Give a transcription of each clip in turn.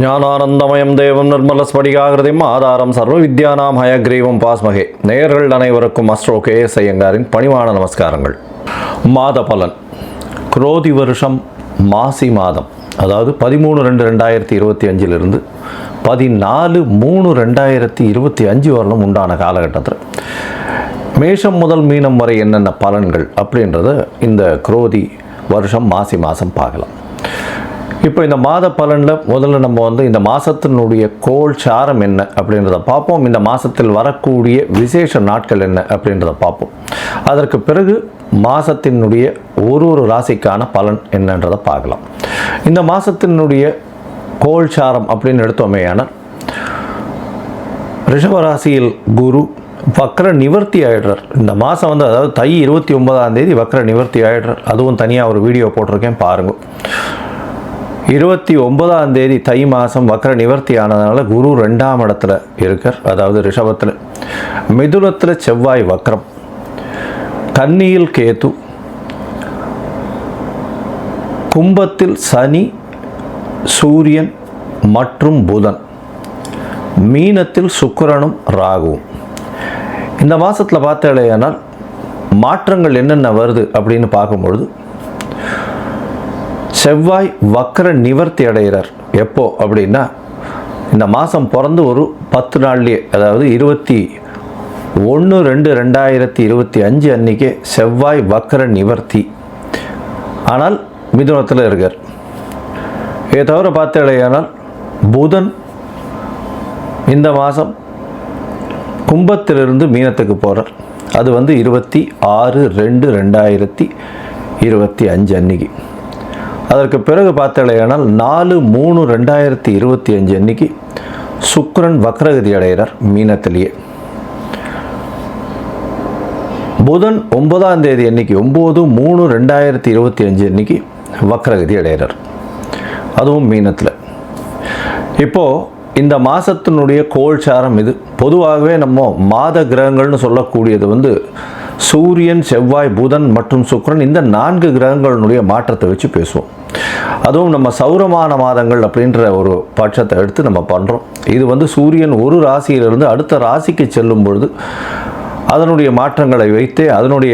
ஞானானந்தமயம் தேவம் நிர்மலஸ்படிகாகிருதிம் ஆதாரம் சர்வ வித்யானாம் ஹயக்ரீவம் பாஸ்மகே. நேயர்கள் அனைவருக்கும் அஸ்ட்ரோ KS ஐயங்காரின் பணிவான நமஸ்காரங்கள். மாத பலன் குரோதி வருஷம் மாசி மாதம், அதாவது 13/2/2025 14/3/2025 வரலும் உண்டான காலகட்டத்தில் மேஷம் முதல் மீனம் வரை என்னென்ன பலன்கள் அப்படின்றத இந்த குரோதி வருஷம் மாசி மாதம் பார்க்கலாம். இப்போ இந்த மாத பலனில் முதல்ல நம்ம இந்த மாதத்தினுடைய கோள் சாரம் என்ன அப்படின்றத பார்ப்போம். இந்த மாதத்தில் வரக்கூடிய விசேஷ நாட்கள் என்ன அப்படின்றத பார்ப்போம். அதற்கு பிறகு மாதத்தினுடைய ஒரு ராசிக்கான பலன் என்னன்றதை பார்க்கலாம். இந்த மாதத்தினுடைய கோள் சாரம் அப்படின்னு எடுத்தோமேயான ரிஷபராசியில் குரு வக்ர நிவர்த்தி ஆயிடுறார். இந்த மாதம் அதாவது தை 29ஆம் தேதி வக்ர நிவர்த்தி ஆயிடுறார். அதுவும் தனியாக ஒரு வீடியோ போட்டிருக்கேன், பாருங்கள். 29ஆம் தேதி தை மாதம் வக்ர நிவர்த்தி ஆனதுனால குரு 2ஆம் இடத்துல இருக்கார், அதாவது ரிஷபத்தில். மிதுனத்தில் செவ்வாய் வக்ரம், கன்னியில் கேது, கும்பத்தில் சனி, சூரியன் மற்றும் புதன், மீனத்தில் சுக்கிரனும் ராகுவும். இந்த மாதத்தில் பார்த்தாலேயானால் மாற்றங்கள் என்னென்ன வருது அப்படின்னு பார்க்கும்பொழுது, செவ்வாய் வக்ர நிவர்த்தி அடைகிறார். எப்போ அப்படின்னா இந்த மாதம் பிறந்து ஒரு 10 நாள்லேயே, அதாவது 21/2/2025 அன்றைக்கே செவ்வாய் வக்ர நிவர்த்தி. ஆனால் மிதுனத்தில் இருக்கார். இதை தவிர பார்த்தாலேயானால் புதன் இந்த மாதம் கும்பத்திலிருந்து மீனத்துக்கு போகிறார். அது 26/2/2025 அன்னைக்கு. அதற்கு பிறகு பார்த்தாலேயானால் 4/3/2025 அன்னைக்கு சுக்கிரன் வக்ரகதி அடைகிறார் மீனத்திலேயே. புதன் 9ஆம் தேதி அன்னைக்கு 9/3/2025 அன்னைக்கு வக்ரகதி அடைகிறார், அதுவும் மீனத்தில். இப்போது இந்த மாதத்தினுடைய கோள்சாரம் இது. பொதுவாகவே நம்ம மாத கிரகங்கள்னு சொல்லக்கூடியது சூரியன், செவ்வாய், புதன் மற்றும் சுக்கிரன், இந்த 4 கிரகங்களுடைய மாற்றத்தை வச்சு பேசுவோம். அதுவும் நம்ம சௌரமான மாதங்கள் அப்படின்ற ஒரு பட்சத்தை எடுத்து நம்ம பண்ணுறோம். இது சூரியன் ஒரு ராசியிலிருந்து அடுத்த ராசிக்கு செல்லும் பொழுது அதனுடைய மாற்றங்களை வைத்தே அதனுடைய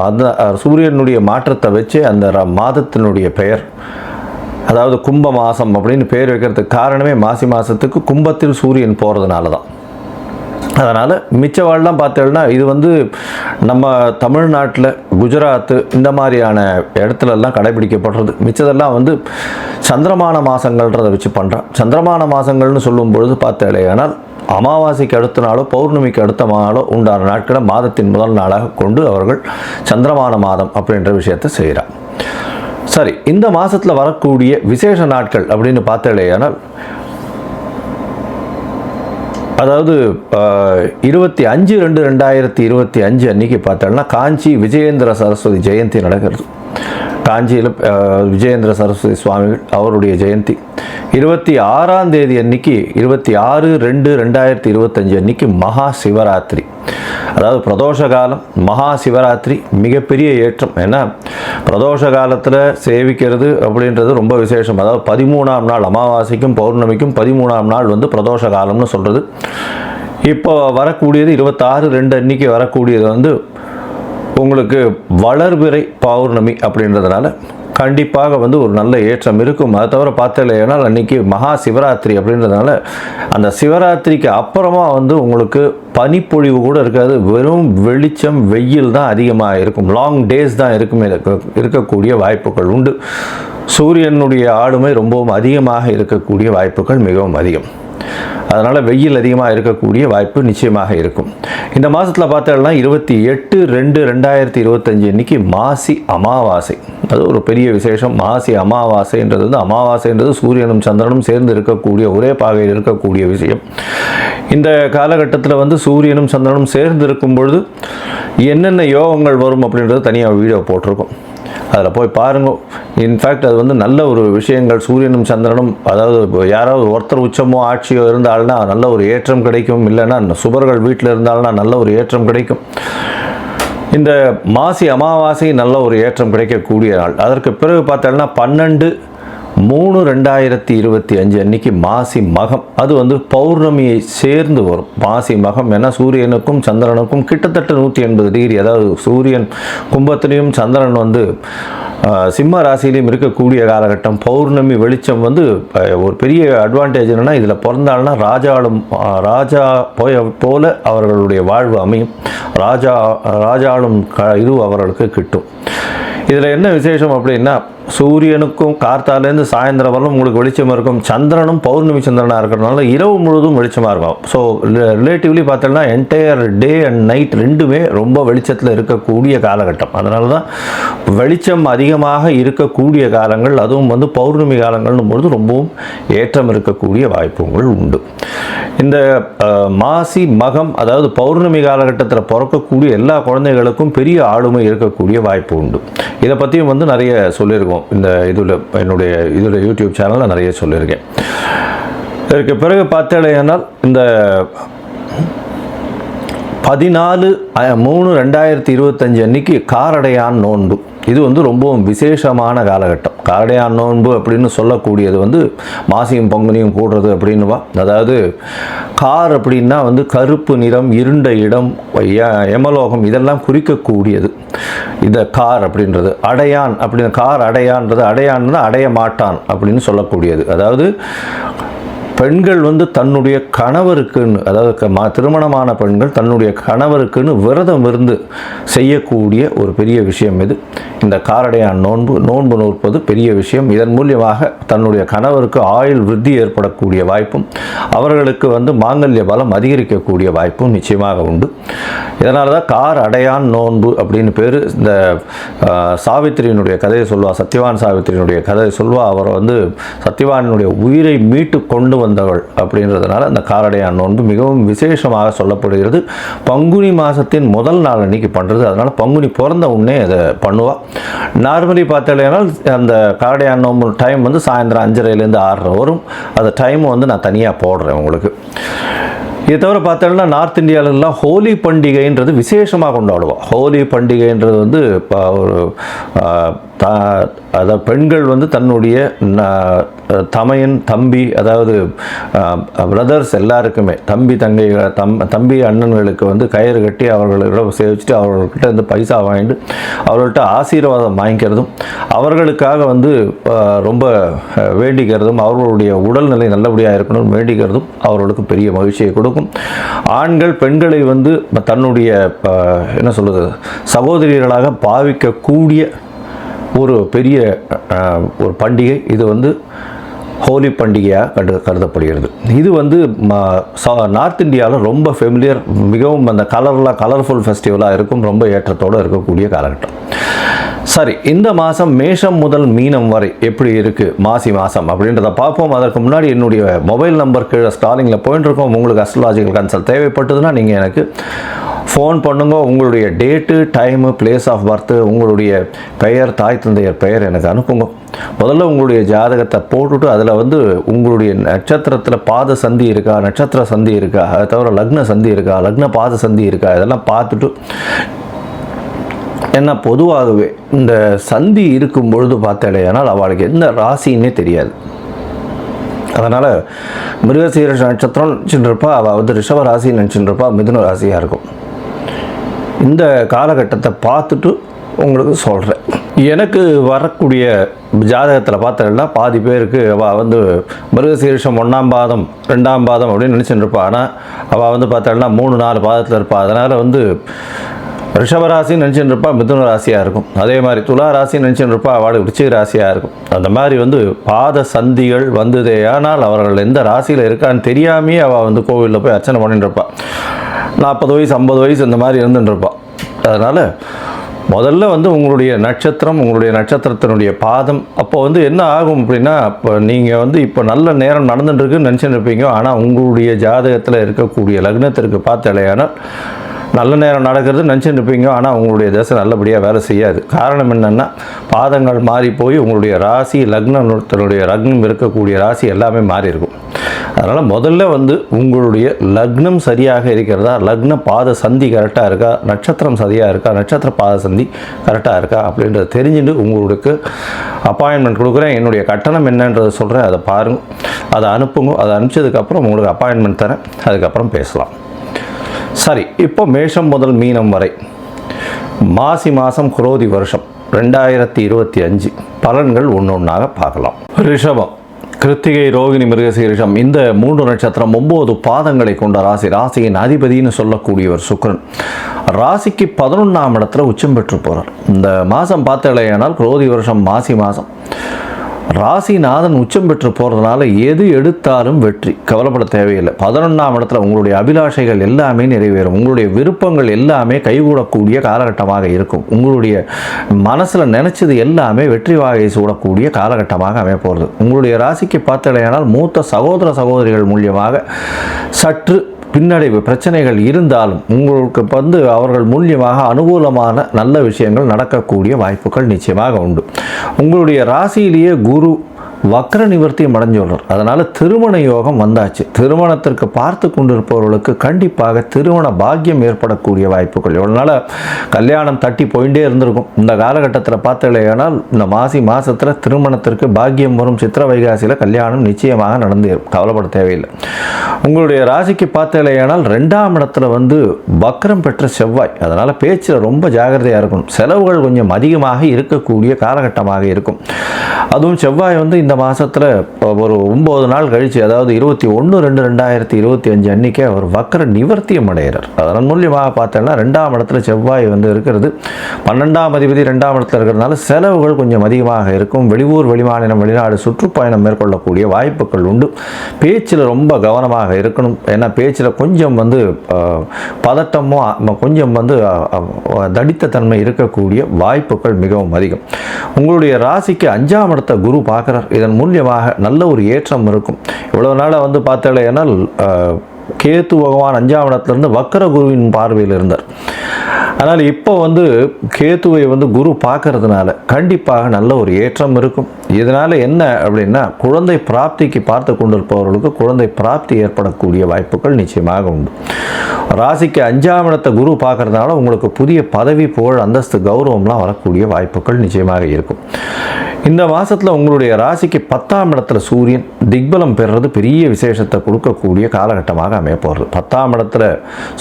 அந்த சூரியனுடைய மாற்றத்தை வச்சே அந்த மாதத்தினுடைய பெயர், அதாவது கும்ப மாதம் அப்படின்னு பேர் வைக்கிறதுக்கு காரணமே மாசி மாதத்துக்கு கும்பத்தில் சூரியன் போகிறதுனால தான். அதனால் மிச்சவாழ்லாம் பார்த்தோம்னா இது நம்ம தமிழ்நாட்டில் குஜராத்து இந்த மாதிரியான இடத்துலலாம் கடைபிடிக்கப்படுறது. மிச்சதெல்லாம் சந்திரமான மாதங்கள்ன்றதை வச்சு பண்ணுறான். சந்திரமான மாதங்கள்னு சொல்லும் பொழுது பார்த்தாலேயானால் அமாவாசைக்கு அடுத்த நாளோ பௌர்ணமிக்கு அடுத்த நாளோ உண்டான நாட்களை மாதத்தின் முதல் நாளாக கொண்டு அவர்கள் சந்திரமான மாதம் அப்படின்ற விஷயத்தை செய்கிறார். சரி, இந்த மாதத்தில் வரக்கூடிய விசேஷ நாட்கள் அப்படின்னு பார்த்தாலேயானால், அதாவது 25/2/2025 அன்றைக்கி பார்த்தோம்னா காஞ்சி விஜயேந்திர சரஸ்வதி ஜெயந்தி நடக்கிறது. காஞ்சியில் விஜயேந்திர சரஸ்வதி சுவாமிகள் அவருடைய ஜெயந்தி. 26ஆம் தேதி அன்னைக்கு 26/2/2025 அன்னைக்கு மகா சிவராத்திரி, அதாவது பிரதோஷ காலம். மகா சிவராத்திரி மிகப்பெரிய ஏற்றம். ஏன்னா பிரதோஷ காலத்தில் சேவிக்கிறது அப்படின்றது ரொம்ப விசேஷம். அதாவது 13ஆம் நாள் அமாவாசைக்கும் பௌர்ணமிக்கும் 13ஆம் நாள் பிரதோஷ காலம்னு சொல்கிறது. இப்போ வரக்கூடியது 26/2 அன்னைக்கு வரக்கூடியது உங்களுக்கு வளர்பிறை பௌர்ணமி அப்படின்றதுனால கண்டிப்பாக ஒரு நல்ல ஏற்றம் இருக்கும். அதை தவிர பார்த்தாலேனால் அன்றைக்கி மகா சிவராத்திரி அப்படின்றதுனால அந்த சிவராத்திரிக்கு அப்புறமா உங்களுக்கு பனிப்பொழிவு கூட இருக்காது. வெறும் வெளிச்சம், வெயில் தான் அதிகமாக இருக்கும். லாங் டேஸ் தான் இருக்கக்கூடிய வாய்ப்புகள் உண்டு. சூரியனுடைய ஆளுமை ரொம்பவும் அதிகமாக இருக்கக்கூடிய வாய்ப்புகள் மிகவும் அதிகம். அதனால் வெயில் அதிகமாக இருக்கக்கூடிய வாய்ப்பு நிச்சயமாக இருக்கும். இந்த மாதத்தில் பார்த்தோம்னா 28/2/2025 அன்றைக்கி மாசி அமாவாசை. அது ஒரு பெரிய விசேஷம். மாசி அமாவாசைன்றது அமாவாசைன்றது சூரியனும் சந்திரனும் சேர்ந்து இருக்கக்கூடிய ஒரே பாகையில் இருக்கக்கூடிய விஷயம். இந்த காலகட்டத்தில் சூரியனும் சந்திரனும் சேர்ந்து இருக்கும் பொழுது என்னென்ன யோகங்கள் வரும் அப்படின்றது தனியாக வீடியோ போட்டிருக்கோம், அதில் போய் பாருங்க. இன்ஃபேக்ட் அது நல்ல ஒரு விஷயங்கள். சூரியனும் சந்திரனும், அதாவது யாராவது ஒருத்தர் உச்சமோ ஆட்சியோ இருந்தால்னா நல்ல ஒரு ஏற்றம் கிடைக்கும். இல்லைன்னா சுபர்கள் வீட்டில் இருந்தால்னா நல்ல ஒரு ஏற்றம் கிடைக்கும். இந்த மாசி அமாவாசை நல்ல ஒரு ஏற்றம் கிடைக்கக்கூடிய நாள். அதற்கு பிறகு பார்த்தோம்னா 12 3/2025 அன்னைக்கு மாசி மகம், அது வந்து பௌர்ணமியை சேர்ந்து வரும். மாசி மகம் ஏன்னா சூரியனுக்கும் சந்திரனுக்கும் கிட்டத்தட்ட 180 டிகிரி, அதாவது சூரியன் கும்பத்திலையும் சந்திரன் வந்து சிம்ம ராசியிலையும் இருக்கக்கூடிய காலகட்டம். பௌர்ணமி வெளிச்சம் வந்து ஒரு பெரிய அட்வான்டேஜ் என்னென்னா, இதில் பிறந்தாள்னா ராஜா போல அவர்களுடைய வாழ்வு அமையும். ராஜாளும் இது அவர்களுக்கு கிட்டும். இதில் என்ன விசேஷம் அப்படின்னா, சூரியனுக்கும் கார்த்தாலேருந்து சாயந்தரம் வரலும் உங்களுக்கு வெளிச்சமாக இருக்கும். சந்திரனும் பௌர்ணமி சந்திரனாக இருக்கிறதுனால இரவு முழுவதும் வெளிச்சமாக இருக்கும். ஸோ ரிலேட்டிவ்லி பார்த்தோம்னா என்டையர் டே அண்ட் நைட் ரெண்டுமே ரொம்ப வெளிச்சத்தில் இருக்கக்கூடிய காலகட்டம். அதனால தான் வெளிச்சம் அதிகமாக இருக்கக்கூடிய காலங்கள், அதுவும் வந்து பௌர்ணமி காலங்கள்னும் பொழுது ரொம்பவும் ஏற்றம் இருக்கக்கூடிய வாய்ப்புகள் உண்டு. இந்த மாசி மகம், அதாவது பௌர்ணமி காலகட்டத்தில் பிறக்கக்கூடிய எல்லா குழந்தைகளுக்கும் பெரிய ஆளுமை இருக்கக்கூடிய வாய்ப்பு உண்டு. இதை பற்றியும் வந்து நிறைய சொல்லியிருக்கோம். இந்த என்னுடைய யூடியூப் சேனலில் நிறைய சொல்லியிருக்கேன். இதற்கு பிறகு பார்த்தேனால் இந்த 14/3/2025 அன்னைக்கு காரடையான் நோன்பு, இது வந்து ரொம்பவும் விசேஷமான காலகட்டம். காரடையான் நோன்பு அப்படின்னு சொல்லக்கூடியது வந்து மாசியும் பங்குனியும் கூடுறது அப்படின்னுவா. அதாவது கார் அப்படின்னா வந்து கருப்பு நிறம், இருண்ட இடம், யமலோகம் இதெல்லாம் குறிக்கக்கூடியது இந்த கார் அப்படின்றது. அடையான் அப்படின்னு, கார் அடையான்றது, அடையான்னு அடைய மாட்டான் அப்படின்னு சொல்லக்கூடியது. அதாவது பெண்கள் வந்து தன்னுடைய கணவருக்குன்னு, அதாவது திருமணமான பெண்கள் தன்னுடைய கணவருக்குன்னு விரதம் இருந்து செய்யக்கூடிய ஒரு பெரிய விஷயம் இது. இந்த காரடையான் நோன்பு நோற்பது பெரிய விஷயம். இதன் மூலியமாக தன்னுடைய கணவருக்கு ஆயுள் விருத்தி ஏற்படக்கூடிய வாய்ப்பும், அவர்களுக்கு வந்து மாங்கல்ய பலம் அதிகரிக்கக்கூடிய வாய்ப்பும் நிச்சயமாக உண்டு. இதனால தான் கார் அடையான் நோன்பு அப்படின்னு பேர். இந்த சாவித்திரியினுடைய கதையை சொல்வா, சத்யவான் சாவித்திரியினுடைய கதையை சொல்வா. அவர் வந்து சத்யவானுடைய உயிரை மீட்டு கொண்டு வந்தவள் அப்படின்றதுனால அந்த காரடையான் நோன்பு மிகவும் விசேஷமாக சொல்லப்படுகிறது. பங்குனி மாதத்தின் முதல் நாள் அன்னைக்கு பண்ணுறது. அதனால் பங்குனி பிறந்த உடனே அதை பண்ணுவாள். நார்மலி பார்த்தாலேனால் அந்த காரடையான் நோன்பு டைம் வந்து சாயந்தரம் 5:30லேருந்து 6:30 வரும். அந்த டைம் வந்து நான் தனியாக போடுறேன் உங்களுக்கு. இதை தவிர பார்த்தோம்னா நார்த் இந்தியாவிலலாம் ஹோலி பண்டிகைன்றது விசேஷமாக கொண்டாடுவோம். ஹோலி பண்டிகைன்றது வந்து ஒரு அதாவது பெண்கள் வந்து தன்னுடைய தமையன் தம்பி, அதாவது பிரதர்ஸ் எல்லாருக்குமே, தம்பி அண்ணன்களுக்கு வந்து கயிறு கட்டி அவர்களிடம் சேவிச்சுட்டு அவர்கள்கிட்ட வந்து பைசா வாங்கிட்டு அவர்கள்ட்ட ஆசீர்வாதம் வாங்கிக்கிறதும், அவர்களுக்காக வந்து ரொம்ப வேண்டிக்கிறதும், அவர்களுடைய உடல்நிலை நல்லபடியாக இருக்கணும்னு வேண்டிக்கிறதும் அவர்களுக்கு பெரிய மகிழ்ச்சியை கொடுக்கும். ஆண்கள் பெண்களை வந்து தன்னுடைய என்ன சொல்வது சகோதரிகளாக பாவிக்கக்கூடிய ஒரு பெரிய ஒரு பண்டிகை இது வந்து ஹோலி பண்டிகையாக கருதப்படுகிறது. இது வந்து நார்த் இந்தியாவில் ரொம்ப ஃபெமிலியர், மிகவும் அந்த கலர்ஃபுல் ஃபெஸ்டிவலாக இருக்கும், ரொம்ப ஏற்றத்தோடு இருக்கக்கூடிய காலகட்டம். சரி, இந்த மாதம் மேஷம் முதல் மீனம் வரை எப்படி இருக்குது மாசி மாதம் அப்படின்றத பார்ப்போம். அதற்கு முன்னாடி என்னுடைய மொபைல் நம்பர் கீழே ஸ்டாலிங்கில் போயிட்டு இருக்கோம். உங்களுக்கு அஸ்ட்ராலஜிக்கல் கன்சல்ட் தேவைப்பட்டதுன்னா நீங்கள் எனக்கு ஃபோன் பண்ணுங்க. உங்களுடைய date, time, place of birth, உங்களுடைய பெயர், தாய் தந்தையர் பெயர் எனக்கு அனுப்புங்க. முதல்ல உங்களுடைய ஜாதகத்தை போட்டுட்டு அதில் வந்து உங்களுடைய நட்சத்திரத்தில் பாத சந்தி இருக்கா, நட்சத்திர சந்தி இருக்கா, அதை தவிர லக்ன சந்தி இருக்கா, லக்ன பாத சந்தி இருக்கா, இதெல்லாம் பார்த்துட்டு, ஏன்னா பொதுவாகவே இந்த சந்தி இருக்கும் பொழுது பார்த்தாலேயானால் அவளுக்கு எந்த ராசின்னே தெரியாது. அதனால் மிருகசீரிஷ நட்சத்திரம் நினச்சிட்டுருப்பா, அவள் வந்து ரிஷப ராசி நினச்சிட்டுருப்பா, மிதுன ராசியாக இருக்கும். இந்த காலகட்டத்தை பார்த்துட்டு உங்களுக்கு சொல்கிறேன். எனக்கு வரக்கூடிய ஜாதகத்தில் பார்த்தா பாதி பேருக்கு அவள் வந்து மிருகசீரிஷம் 1ஆம் பாதம் 2ஆம் பாதம் அப்படின்னு நினச்சிட்டு இருப்பா. ஆனால் அவள் வந்து பார்த்தாள்னா 3-4 பாதத்தில் இருப்பாள். அதனால் வந்து ரிஷபராசி நினச்சிட்டு இருப்பா, மிதுன ராசியாக இருக்கும். அதே மாதிரி துலா ராசி நினச்சிட்டு இருப்பா, அவளுக்கு விருச்சிக ராசியாக இருக்கும். அந்த மாதிரி வந்து பாத சந்திகள் வந்ததே ஆனால் அவர்கள் எந்த ராசியில் இருக்கான்னு தெரியாமையே அவள் வந்து கோவிலில் போய் அர்ச்சனை பண்ணிட்டு இருப்பாள். 40 வயசு 50 வயசு இந்த மாதிரி இருந்துட்டு இருப்பாள். அதனால் முதல்ல வந்து உங்களுடைய நட்சத்திரம், உங்களுடைய நட்சத்திரத்தினுடைய பாதம், அப்போ வந்து என்ன ஆகும் அப்படின்னா, இப்போ நீங்கள் வந்து இப்போ நல்ல நேரம் நடந்துட்டுருக்குன்னு நினச்சிட்டு இருப்பீங்க. ஆனால் உங்களுடைய ஜாதகத்தில் இருக்கக்கூடிய லக்னத்திற்கு பார்த்தாலேயானால் நல்ல நேரம் நடக்கிறது நினச்சிட்டு இருப்பீங்க. ஆனால் உங்களுடைய தசை நல்லபடியாக வேலை செய்யாது. காரணம் என்னென்னா, பாதங்கள் மாறி போய் உங்களுடைய ராசி, லக்னத்தினுடைய லக்னம் இருக்கக்கூடிய ராசி எல்லாமே மாறி இருக்கும். அதனால் முதல்ல வந்து உங்களுடைய லக்னம் சரியாக இருக்கிறதா, லக்ன பாத சந்தி கரெக்டாக இருக்கா, நட்சத்திரம் சரியாக இருக்கா, நட்சத்திர பாத சந்தி கரெக்டாக இருக்கா அப்படின்றத தெரிஞ்சுட்டு உங்களுக்கு அப்பாயின்மெண்ட் கொடுக்குறேன். என்னுடைய கட்டணம் என்னன்றதை சொல்கிறேன், அதை பாருங்கள், அதை அனுப்புங்க. அதை அனுப்பிச்சதுக்கப்புறம் உங்களுக்கு அப்பாயின்மெண்ட் தரேன், அதுக்கப்புறம் பேசலாம். சரி, இப்போ மேஷம் முதல் மீனம் வரை மாசி மாதம் குரோதி வருஷம் 2025 பலன்கள் ஒன்று ஒன்றாக பார்க்கலாம். ரிஷபம், கிருத்திகை, ரோகிணி, மிருகசீரிஷம் இந்த 3 நட்சத்திரம் 9 பாதங்களை கொண்ட ராசி. ராசியின் அதிபதினு சொல்லக்கூடியவர் சுக்கிரன். ராசிக்கு 11ஆம் இடத்துல உச்சம் பெற்று போகிறார். இந்த மாதம் பார்த்தலையானால் குரோதி வருஷம் மாசி மாதம் ராசிநாதன் உச்சம் பெற்று போகிறதுனால எது எடுத்தாலும் வெற்றி, கவலைப்பட தேவையில்லை. 11ஆம் இடத்துல உங்களுடைய அபிலாஷைகள் எல்லாமே நிறைவேறும். உங்களுடைய விருப்பங்கள் எல்லாமே கைகூடக்கூடிய காலகட்டமாக இருக்கும். உங்களுடைய மனசில் நினச்சது எல்லாமே வெற்றி வாகை சூடக்கூடிய காலகட்டமாக அமைய போகிறது. உங்களுடைய ராசிக்கு பார்த்தலையானால் மூத்த சகோதர சகோதரிகள் மூலியமாக சற்று பின்னடைவு பிரச்சனைகள் இருந்தாலும் உங்களுக்கு வந்து அவர்கள் மூலியமாக அனுகூலமான நல்ல விஷயங்கள் நடக்கக்கூடிய வாய்ப்புகள் நிச்சயமாக உண்டு. உங்களுடைய ராசியிலேயே குரு வக்ர நிவர்த்தியம் அடைஞ்சுள்ளார். அதனால் திருமண யோகம் வந்தாச்சு. திருமணத்திற்கு பார்த்து கொண்டிருப்பவர்களுக்கு கண்டிப்பாக திருமண பாக்கியம் ஏற்படக்கூடிய வாய்ப்புகள். எவ்வளோ நாள் கல்யாணம் தட்டி போயிட்டே இருந்திருக்கும். இந்த காலகட்டத்தில் பார்த்தலையானால் இந்த மாசி மாதத்தில் திருமணத்திற்கு பாக்கியம் வரும். சித்திர வைகாசியில் கல்யாணம் நிச்சயமாக நடந்து, கவலைப்பட தேவையில்லை. உங்களுடைய ராசிக்கு பார்த்தலையானால் 2ஆம் இடத்துல வந்து வக்ரம் பெற்ற செவ்வாய். அதனால் பேச்சில் ரொம்ப ஜாகிரதையாக இருக்கணும். செலவுகள் கொஞ்சம் அதிகமாக இருக்கக்கூடிய காலகட்டமாக இருக்கும். அதுவும் செவ்வாய் வந்து இந்த மாதத்தில் ஒரு 9 நாள் கழித்து, அதாவது 21/2/2025 அன்றைக்கே அவர் வக்ர நிவர்த்தியம் அடைகிறார். அதன் மூலியமாக பார்த்தோன்னா 2ஆம் இடத்துல செவ்வாய் வந்து இருக்கிறது. 12ஆம் அதிபதி 2ஆம் இடத்துல இருக்கிறதுனால செலவுகள் கொஞ்சம் அதிகமாக இருக்கும். வெளியூர், வெளிமாநிலம், வெளிநாடு சுற்றுப்பயணம் மேற்கொள்ளக்கூடிய வாய்ப்புகள் உண்டு. பேச்சில் ரொம்ப கவனமாக இருக்கணும். ஏன்னா பேச்சில் கொஞ்சம் வந்து பதட்டமோ கொஞ்சம் வந்து தடித்த தன்மை இருக்கக்கூடிய வாய்ப்புகள் மிகவும் அதிகம். உங்களுடைய ராசிக்கு 5ஆம் இடத்தை குரு பார்க்குறார். இதன் மூலியமாக நல்ல ஒரு ஏற்றம் இருக்கும். இவ்வளவு நாளாக வந்து பார்த்தேனால் கேத்து பகவான் 5ஆம் இடத்துலேருந்து வக்கர குருவின் பார்வையில் இருந்தார். ஆனால் இப்போ வந்து கேத்துவை வந்து குரு பார்க்கறதுனால கண்டிப்பாக நல்ல ஒரு ஏற்றம் இருக்கும். இதனால் என்ன அப்படின்னா, குழந்தை பிராப்திக்கு பார்த்து கொண்டிருப்பவர்களுக்கு குழந்தை பிராப்தி ஏற்படக்கூடிய வாய்ப்புகள் நிச்சயமாக உண்டு. ராசிக்கு 5ஆம் இடத்தை குரு பார்க்கறதுனால உங்களுக்கு புதிய பதவி, புகழ், அந்தஸ்து, கௌரவம்லாம் வரக்கூடிய வாய்ப்புகள் நிச்சயமாக இருக்கும். இந்த மாதத்தில் உங்களுடைய ராசிக்கு 10ஆம் இடத்துல சூரியன் திக்பலம் பெறுறது பெரிய விசேஷத்தை கொடுக்கக்கூடிய காலகட்டமாக அமைய போகிறது. 10ஆம் இடத்துல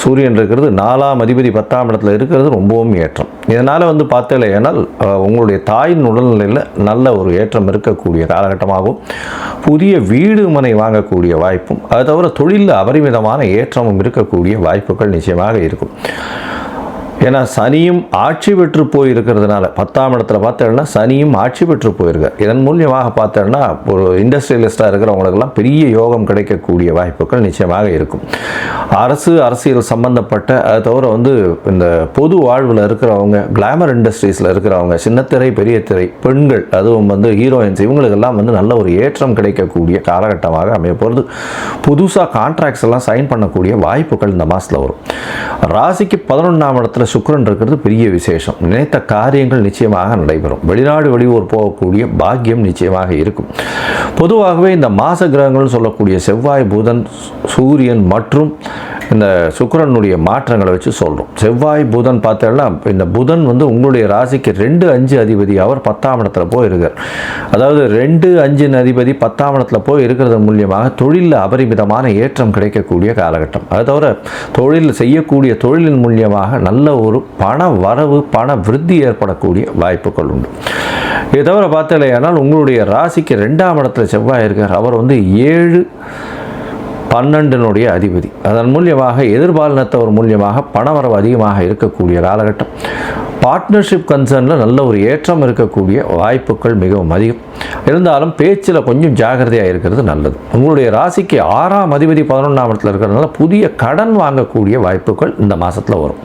சூரியன் இருக்கிறது, 4ஆம் அதிபதி 10ஆம் இடத்துல இருக்கிறது ரொம்பவும் ஏற்றம். இதனால் வந்து பார்த்தேனால் உங்களுடைய தாயின் உடல்நிலையில் நல்ல ஒரு ஏற்றம் இருக்கக்கூடிய காலகட்டமாகவும், புதிய வீடு மனை வாங்கக்கூடிய வாய்ப்பும், அது தவிர தொழிலில் அபரிமிதமான ஏற்றமும் இருக்கக்கூடிய வாய்ப்புகள் நிச்சயமாக இருக்கும். ஏன்னா சனியும் ஆட்சி பெற்று போயிருக்கிறதுனால 10ஆம் இடத்துல பார்த்தோன்னா சனியும் ஆட்சி பெற்று போயிருக்கார். இதன் மூலியமாக பார்த்தோன்னா ஒரு இண்டஸ்ட்ரியலிஸ்டாக இருக்கிறவங்களுக்கெல்லாம் பெரிய யோகம் கிடைக்கக்கூடிய வாய்ப்புகள் நிச்சயமாக இருக்கும். அரசியல் சம்பந்தப்பட்ட, அது தவிர வந்து இந்த பொது வாழ்வில் இருக்கிறவங்க, கிளாமர் இண்டஸ்ட்ரீஸில் இருக்கிறவங்க, சின்னத்திரை, பெரிய திரை, பெண்கள், அதுவும் வந்து ஹீரோயின்ஸ், இவங்களுக்கெல்லாம் வந்து நல்ல ஒரு ஏற்றம் கிடைக்கக்கூடிய காலகட்டமாக அமைய போகிறது. புதுசாக கான்ட்ராக்ட்ஸ் எல்லாம் சைன் பண்ணக்கூடிய வாய்ப்புகள் இந்த மாதத்தில் வரும். ராசிக்கு 11ஆம் இடத்துல சுக்கிரன் இருக்கிறது பெரிய விசேஷம். நினைத்த காரியங்கள் நிச்சயமாக நடைபெறும். வெளிநாடு, வெளியூர் போகக்கூடிய பாக்கியம் நிச்சயமாக இருக்கும். பொதுவாகவே இந்த மாச கிரகங்கள் சொல்லக்கூடிய செவ்வாய், புதன், சூரியன் மற்றும் இந்த சுக்கிரனுடைய மாற்றங்களை வச்சு சொல்கிறோம். செவ்வாய், புதன் பார்த்தோம்னா இந்த புதன் வந்து உங்களுடைய ராசிக்கு 2-5 அதிபதி. அவர் 10ஆம் இடத்துல போய் இருக்கார். அதாவது 2-5 அதிபதி 10ஆம் இடத்துல போய் இருக்கிறது மூலியமாக தொழிலில் அபரிமிதமான ஏற்றம் கிடைக்கக்கூடிய காலகட்டம். அது தவிர செய்யக்கூடிய தொழிலின் மூலியமாக நல்ல ஒரு பண வரவு, பண விருத்தி ஏற்படக்கூடிய வாய்ப்புகள் உண்டு. இதை தவிர பார்த்தலையானால் உங்களுடைய ராசிக்கு 2ஆம் இடத்துல செவ்வாய் இருக்கார். அவர் வந்து 7-12 அதிபதி. அதன் மூலியமாக எதிர்பாலினத்தவர் மூலியமாக பணவரவு அதிகமாக இருக்கக்கூடிய காலகட்டம். பார்ட்னர்ஷிப் கன்சர்னில் நல்ல ஒரு ஏற்றம் இருக்கக்கூடிய வாய்ப்புகள் மிகவும் அதிகம். இருந்தாலும் பேச்சில் கொஞ்சம் ஜாகிரதையாக இருக்கிறது நல்லது. உங்களுடைய ராசிக்கு 6ஆம் அதிபதி 11ஆம் இடத்துல இருக்கிறதுனால புதிய கடன் வாங்கக்கூடிய வாய்ப்புகள் இந்த மாதத்தில் வரும்.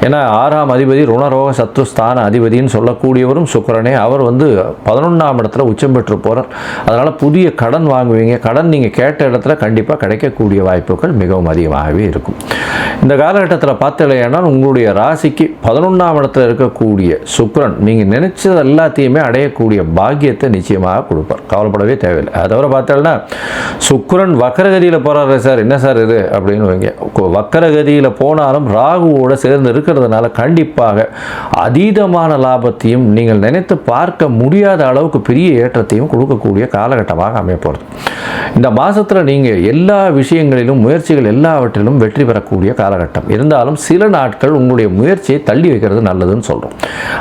ஏன்னா 6ஆம் அதிபதி ருணரோக சத்ருஸ்தான அதிபதினு சொல்லக்கூடியவரும் சுக்கிரனே. அவர் வந்து 11ஆம் இடத்துல உச்சம் பெற்று போகிறார். அதனால் புதிய கடன் வாங்குவீங்க. கடன் நீங்கள் கேட்ட இடத்துல கண்டிப்பாக கிடைக்கக்கூடிய வாய்ப்புகள் மிகவும் அதிகமாகவே இருக்கும். இந்த காலகட்டத்தில் பார்த்தலையானால் உங்களுடைய ராசிக்கு 11ஆம் இடத்துல இருக்கக்கூடிய சுக்கிரன் நீங்கள் நினைச்சது எல்லாத்தையுமே அடையக்கூடிய பாக்கியத்தை நிச்சயமாக கொடுப்பார். கவலைப்படவே தேவையில்லை. அதை தவிர பார்த்தோம்னா சுக்கிரன் வக்கரகதியில் போகிறாரு சார், என்ன சார் இது அப்படின்னு வைங்க. வக்கரகதியில் போனாலும் ராகுவோட சேர்ந்து இருக்கிறதுனால கண்டிப்பாக அதீதமான லாபத்தையும் நீங்கள் நினைத்து பார்க்க முடியாத அளவுக்கு பெரிய ஏற்றத்தையும் கொடுக்கக்கூடிய காலகட்டமாக அமையப்போகிறது. இந்த மாதத்தில் நீங்கள் எல்லா விஷயங்களிலும் முயற்சிகள் எல்லாவற்றிலும் வெற்றி பெறக்கூடிய காலகட்டம். இருந்தாலும் சில நாட்கள் உங்களுடைய முயற்சியை தள்ளி வைக்கிறது நல்லதுன்னு சொல்கிறோம்.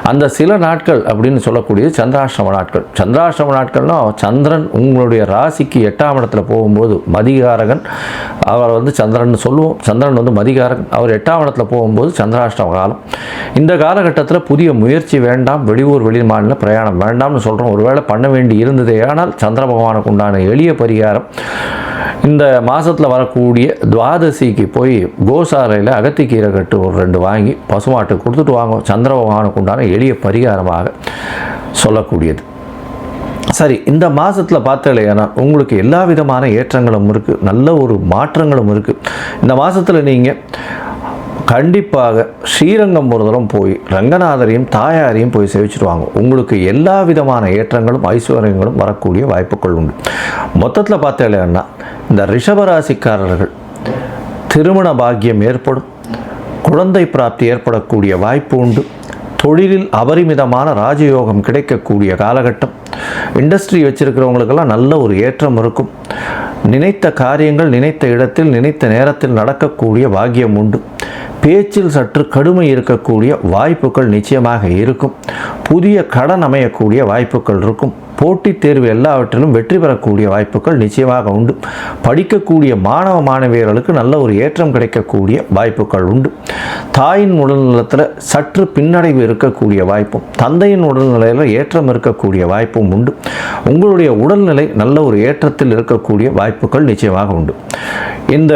அந்த சில நாட்கள் அப்படின்னு சொல்லக்கூடியது சந்திராஷ்டம நாட்கள். சந்திராஷ்டம நாட்கள்னா சந்திரன் உங்களுடைய ராசிக்கு 8ஆம் இடத்துல போகும்போது மதிகாரகன், அவர் வந்து சந்திரன் சொல்லுவோம், சந்திரன் வந்து மதிகாரகன், அவர் 8ஆம் இடத்துல போகும்போது சந்திராஷ்டம காலம். இந்த காலகட்டத்தில் புதிய முயற்சி வேண்டாம், வெளியூர் வெளி மாநில பிரயாணம் வேண்டாம்னு சொல்கிறோம். ஒருவேளை பண்ண வேண்டி இருந்ததே ஆனால் சந்திர பகவானுக்கு உண்டான எளிய பரிகாரம் இந்த மாதத்தில் வரக்கூடிய துவாதசிக்கு போய் கோசாலையில் அகத்திக்கீரை கட்டு ஒரு 2 வாங்கி பசுமாட்டுக்கு கொடுத்துட்டு வாங்க. சந்திர பகவானுக்கு உண்டான எளிய பரிகாரமாக சொல்லக்கூடியது. சரி, இந்த மாதத்தில் பார்த்தலையானா உங்களுக்கு எல்லா விதமான ஏற்றங்களும் இருக்குது, நல்ல ஒரு மாற்றங்களும் இருக்குது. இந்த மாதத்தில் நீங்கள் கண்டிப்பாக ஸ்ரீரங்கம் ஒரு தரம் போய் ரங்கநாதரையும் தாயாரையும் போய் சேவிச்சுட்டு உங்களுக்கு எல்லா விதமான ஏற்றங்களும் ஐஸ்வர்யங்களும் வரக்கூடிய வாய்ப்புகள் உண்டு. மொத்தத்தில் பார்த்தீங்கன்னா இந்த ரிஷபராசிக்காரர்கள் திருமண பாக்கியம் ஏற்படும், குழந்தை பிராப்தி ஏற்படக்கூடிய வாய்ப்பு உண்டு, தொழிலில் அபரிமிதமான ராஜயோகம் கிடைக்கக்கூடிய காலகட்டம். இண்டஸ்ட்ரி வச்சிருக்கிறவங்களுக்கெல்லாம் நல்ல ஒரு ஏற்றம் இருக்கும். நினைத்த காரியங்கள் நினைத்த இடத்தில் நினைத்த நேரத்தில் நடக்கக்கூடிய பாக்கியம் உண்டு. பேச்சில் சற்று கடுமை இருக்கக்கூடிய வாய்ப்புகள் நிச்சயமாக இருக்கும். புதிய கடன் அமையக்கூடிய வாய்ப்புகள் இருக்கும். போட்டித் தேர்வு எல்லாவற்றிலும் வெற்றி பெறக்கூடிய வாய்ப்புகள் நிச்சயமாக உண்டு. படிக்கக்கூடிய மாணவ மாணவியர்களுக்கு நல்ல ஒரு ஏற்றம் கிடைக்கக்கூடிய வாய்ப்புகள் உண்டு. தாயின் உடல்நலத்தில் சற்று பின்னடைவு இருக்கக்கூடிய வாய்ப்பும், தந்தையின் உடல்நிலையில் ஏற்றம் இருக்கக்கூடிய வாய்ப்பும் உண்டு. உங்களுடைய உடல்நிலை நல்ல ஒரு ஏற்றத்தில் இருக்கக்கூடிய வாய்ப்புகள் நிச்சயமாக உண்டு. இந்த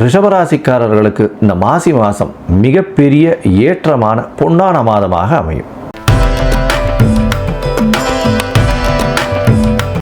ரிஷபராசிக்காரர்களுக்கு இந்த மாசி மாதம் மிகப்பெரிய ஏற்றமான பொன்னான மாதமாக அமையும்.